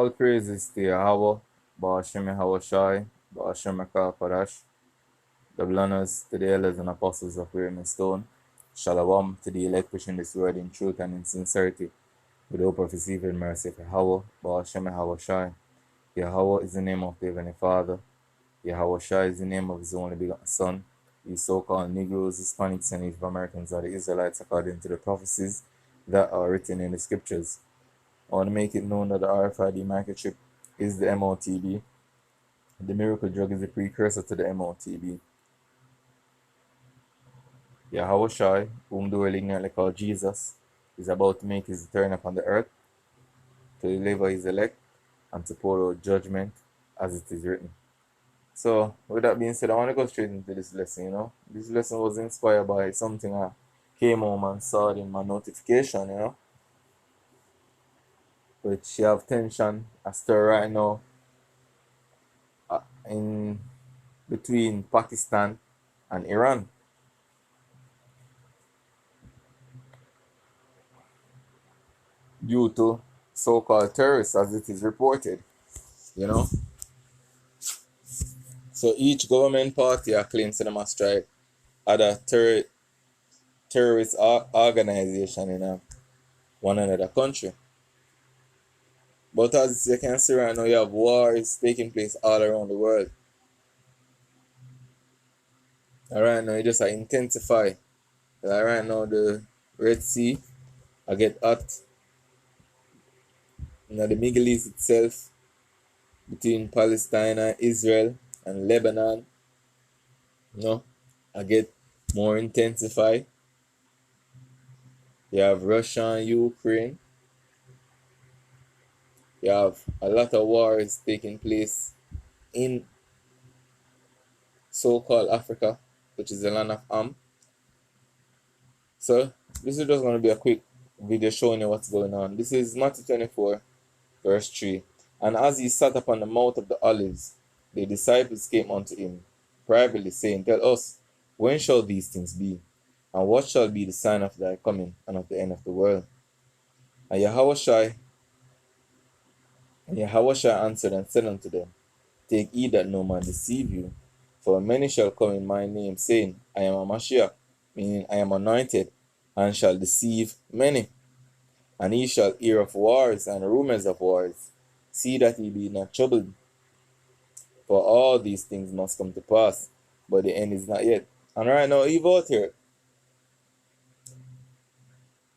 All praises to Yahweh, Ba'ashem Yahawashi, Ba'ashem Kodash, the blessings to the elders and apostles of Wearing Stone, Shalom to the elect pushing this word in truth and in sincerity, with the hope of receiving mercy for Yahweh, Ba'ashem Yahawashi. Yahweh is the name of the Heavenly Father. Yahawashi is the name of His only begotten Son. These so-called Negroes, Hispanics, and Native Americans are the Israelites according to the prophecies that are written in the scriptures. I want to make it known that the RFID microchip is the MOTB. The miracle drug is a precursor to the MOTB. Yahawashi, whom the world ignorantly call Jesus, is about to make his return upon the earth to deliver his elect and to pour out judgment as it is written. So, with that being said, I want to go straight into this lesson, This lesson was inspired by something I came home and saw in my notification, which you have tension stir right now in between Pakistan and Iran. Due to so-called terrorists, as it is reported. So each government party claims them a strike other terrorist organization in one another country. But as you can see right now, you have wars taking place all around the world. And right now, it just intensify. Like right now, the Red Sea, I get hot. The Middle East itself, between Palestine and Israel and Lebanon, I get more intensify. You have Russia and Ukraine. You have a lot of wars taking place in so-called Africa, which is the land of Am. So this is just going to be a quick video showing you what's going on. This is Matthew 24, verse 3. And as he sat upon the mount of the Olives, the disciples came unto him privately, saying, Tell us, when shall these things be? And what shall be the sign of thy coming and of the end of the world? And Yahawashi answered and said unto them, Take heed that no man deceive you, for many shall come in my name, saying, I am a Mashiach, meaning I am anointed, and shall deceive many. And ye shall hear of wars and rumors of wars. See that ye be not troubled, for all these things must come to pass, but the end is not yet. And right now, even out here,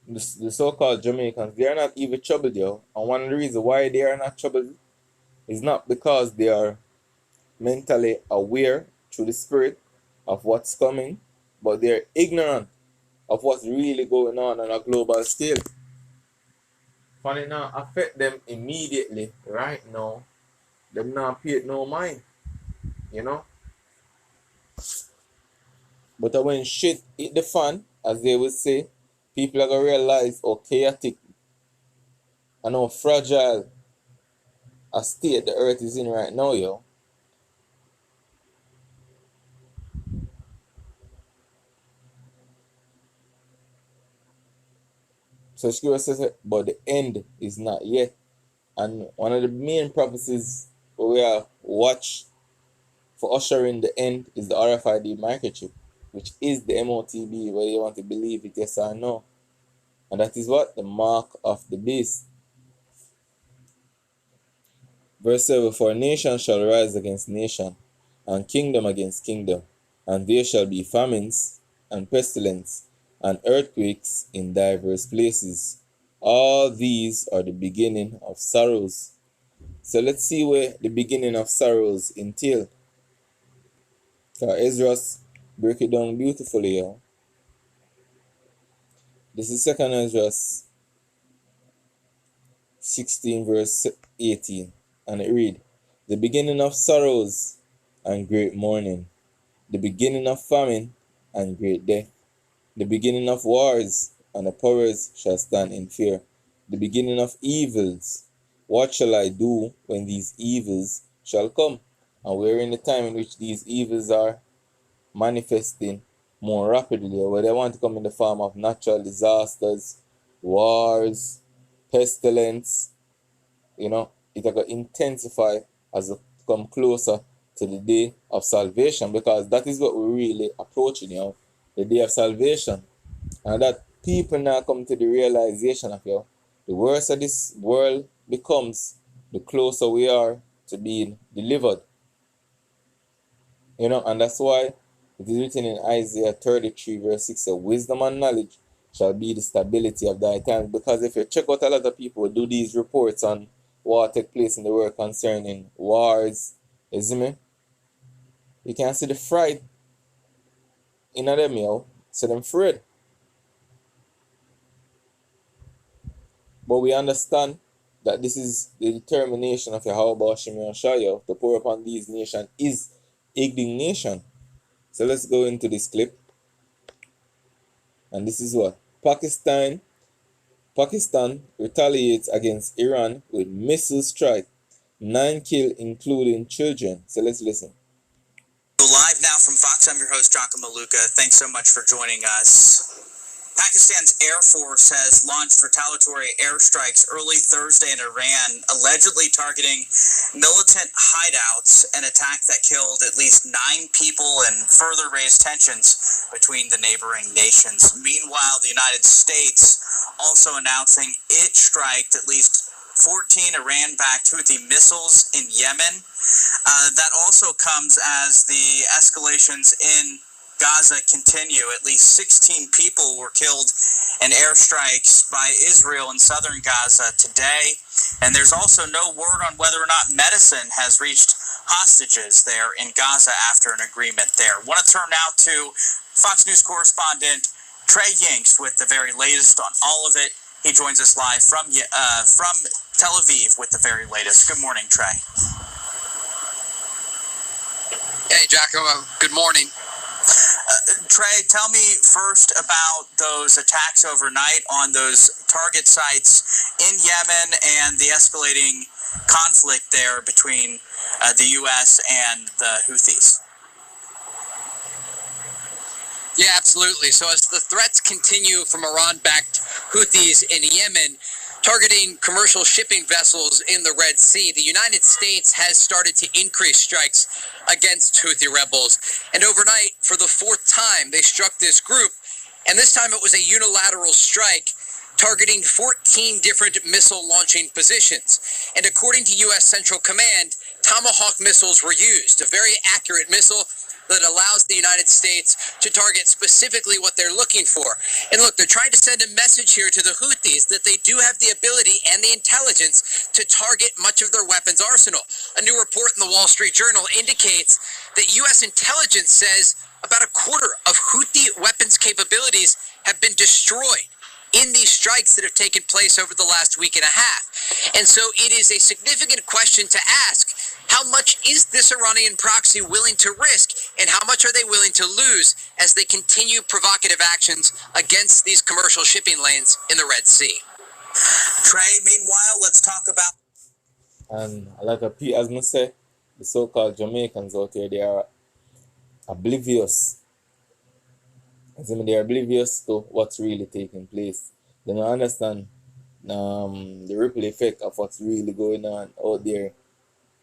the so-called Jamaicans, they are not even troubled, yo. And one of the reasons why they are not troubled is not because they are mentally aware through the spirit of what's coming, but they're ignorant of what's really going on a global scale. Funny now, affect them immediately, right now. Them not pay it no mind, But when shit hit the fan, as they would say, people are going to realize how chaotic and how fragile a state the earth is in right now, yo. So Scripture says, but the end is not yet. And one of the main prophecies we are watch for ushering the end is the RFID microchip, which is the MOTB, whether you want to believe it, yes or no. And that is what? The mark of the beast. Verse 7, For nation shall rise against nation, and kingdom against kingdom, and there shall be famines, and pestilence, and earthquakes in diverse places. All these are the beginning of sorrows. So let's see where the beginning of sorrows entail. Esdras break it down beautifully here. This is 2nd Esdras 16 verse 18, and it read, The beginning of sorrows and great mourning, the beginning of famine and great death, the beginning of wars, and the powers shall stand in fear, the beginning of evils. What shall I do when these evils shall come? And we're in the time in which these evils are manifesting more rapidly, where they want to come in the form of natural disasters, wars, pestilence, it's going to intensify as we come closer to the day of salvation, because that is what we're really approaching, the day of salvation. And that people now come to the realization of, the worse of this world becomes, the closer we are to being delivered. And that's why it is written in Isaiah 33 verse 6, wisdom and knowledge shall be the stability of thy times. Because if you check out a lot of people do these reports on what take place in the world concerning wars, you see me? You can see the fright in them, so them afraid. But we understand that this is the determination of Yahweh Hashem Yahshua to pour upon these nations is indignation. So let's go into this clip. And this is what? Pakistan retaliates against Iran with missile strike. 9 killed, including children. So let's listen. Live now from Fox, I'm your host, Jocko Maluka. Thanks so much for joining us. Pakistan's Air Force has launched retaliatory airstrikes early Thursday in Iran, allegedly targeting militant hideouts, an attack that killed at least 9 people and further raised tensions between the neighboring nations. Meanwhile, the United States also announcing it striked at least 14 Iran-backed Houthi missiles in Yemen. That also comes as the escalations in Gaza continue. At least 16 people were killed in airstrikes by Israel in southern Gaza today. And there's also no word on whether or not medicine has reached hostages there in Gaza after an agreement there. I want to turn now to Fox News correspondent Trey Yingst with the very latest on all of it. He joins us live from Tel Aviv with the very latest. Good morning, Trey. Hey, Giacomo. Good morning. Trey, tell me first about those attacks overnight on those target sites in Yemen and the escalating conflict there between the U.S. and the Houthis. Yeah, absolutely. So as the threats continue from Iran-backed Houthis in Yemen, targeting commercial shipping vessels in the Red Sea, the United States has started to increase strikes against Houthi rebels. And overnight, for the 4th time, they struck this group. And this time it was a unilateral strike targeting 14 different missile launching positions. And according to U.S. Central Command, Tomahawk missiles were used, a very accurate missile that allows the United States to target specifically what they're looking for. And look, they're trying to send a message here to the Houthis that they do have the ability and the intelligence to target much of their weapons arsenal. A new report in the Wall Street Journal indicates that U.S. intelligence says about a quarter of Houthi weapons capabilities have been destroyed in these strikes that have taken place over the last week and a half. And so it is a significant question to ask, how much is this Iranian proxy willing to risk, and how much are they willing to lose as they continue provocative actions against these commercial shipping lanes in the Red Sea? Trey, meanwhile, let's talk about... And a lot of people, as I say, the so-called Jamaicans out here, they are oblivious. They're oblivious to what's really taking place. They don't understand the ripple effect of what's really going on out there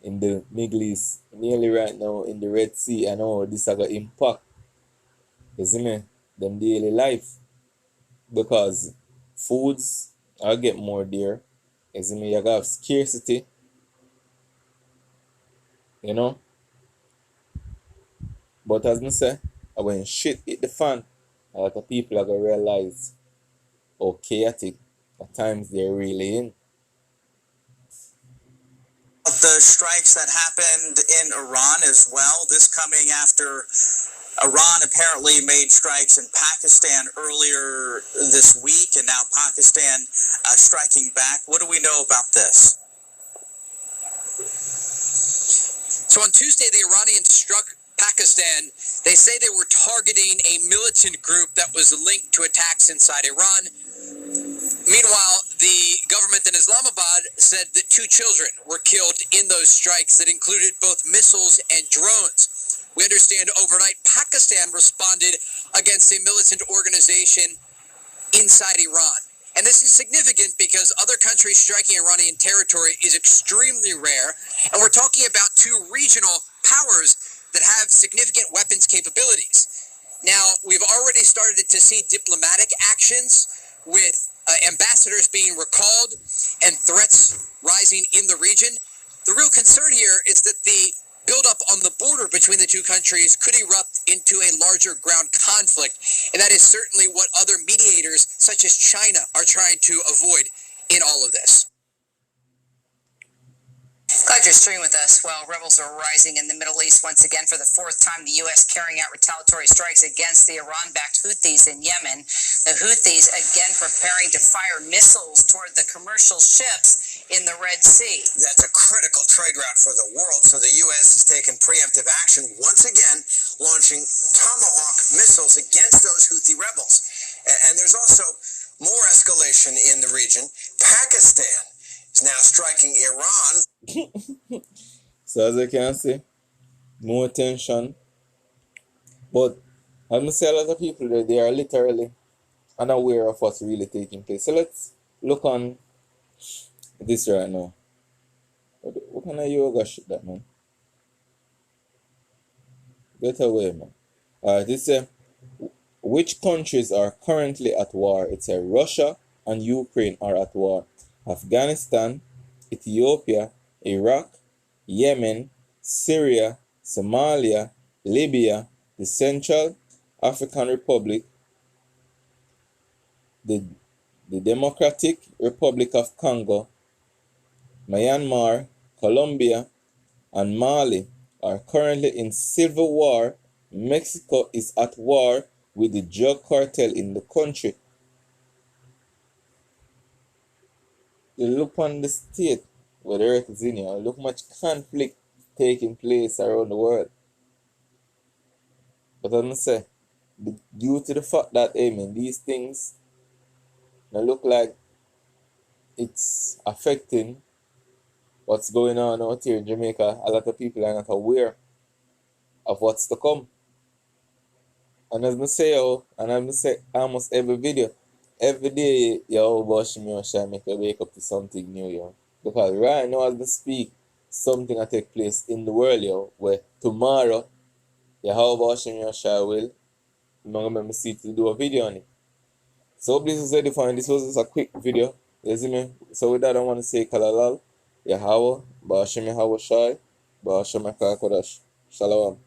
in the Middle East, nearly right now in the Red Sea. I know this is going to impact, you see me, them daily life, because foods are get more dear. You see me, you have scarcity, But as I say, when shit hit the fan, a lot of people are going to realize how chaotic at times they're really in. The strikes that happened in Iran as well, this coming after Iran apparently made strikes in Pakistan earlier this week, and now Pakistan striking back. What do we know about this? So on Tuesday, the Iranians struck Pakistan. They say they were targeting a militant group that was linked to attacks inside Iran. Meanwhile, the government in Islamabad said that 2 children were killed in those strikes that included both missiles and drones. We understand overnight Pakistan responded against a militant organization inside Iran. And this is significant because other countries striking Iranian territory is extremely rare. And we're talking about two regional powers that have significant weapons capabilities. Now, we've already started to see diplomatic actions with ambassadors being recalled and threats rising in the region. The real concern here is that the buildup on the border between the two countries could erupt into a larger ground conflict, and that is certainly what other mediators, such as China, are trying to avoid in all of this. Glad you're streaming with us. Well, rebels are rising in the Middle East once again for the fourth time. The U.S. carrying out retaliatory strikes against the Iran-backed Houthis in Yemen. The Houthis again preparing to fire missiles toward the commercial ships in the Red Sea. That's a critical trade route for the world, so the U.S. has taken preemptive action, once again launching Tomahawk missiles against those Houthi rebels. And there's also more escalation in the region. Pakistan is now striking Iran. So as you can see, more tension. But I must say a lot of people they are literally unaware of what's really taking place. So let's look on this right now. What kind of yoga shit that, man? Get away, man. Alright, this which countries are currently at war? It's Russia and Ukraine are at war. Afghanistan, Ethiopia, Iraq, Yemen, Syria, Somalia, Libya, the Central African Republic, the Democratic Republic of Congo, Myanmar, Colombia, and Mali are currently in civil war. Mexico is at war with the drug cartel in the country. You look on the state where the earth is in here, look much conflict taking place around the world. But I'm say, due to the fact that these things now look like it's affecting what's going on out here in Jamaica, a lot of people are not aware of what's to come. And as I say, almost every video, every day, watch me or shall make you wake up to something new, Because right now as we speak, something will take place in the world, where tomorrow, how watch me or shall will, I'm going to see to do a video on it. So please is ready for this was just a quick video. You see me? So with that I want to say Kalalal, Yahweh, Bashimi Hawashai, Bashimi Kakodash. Shalom.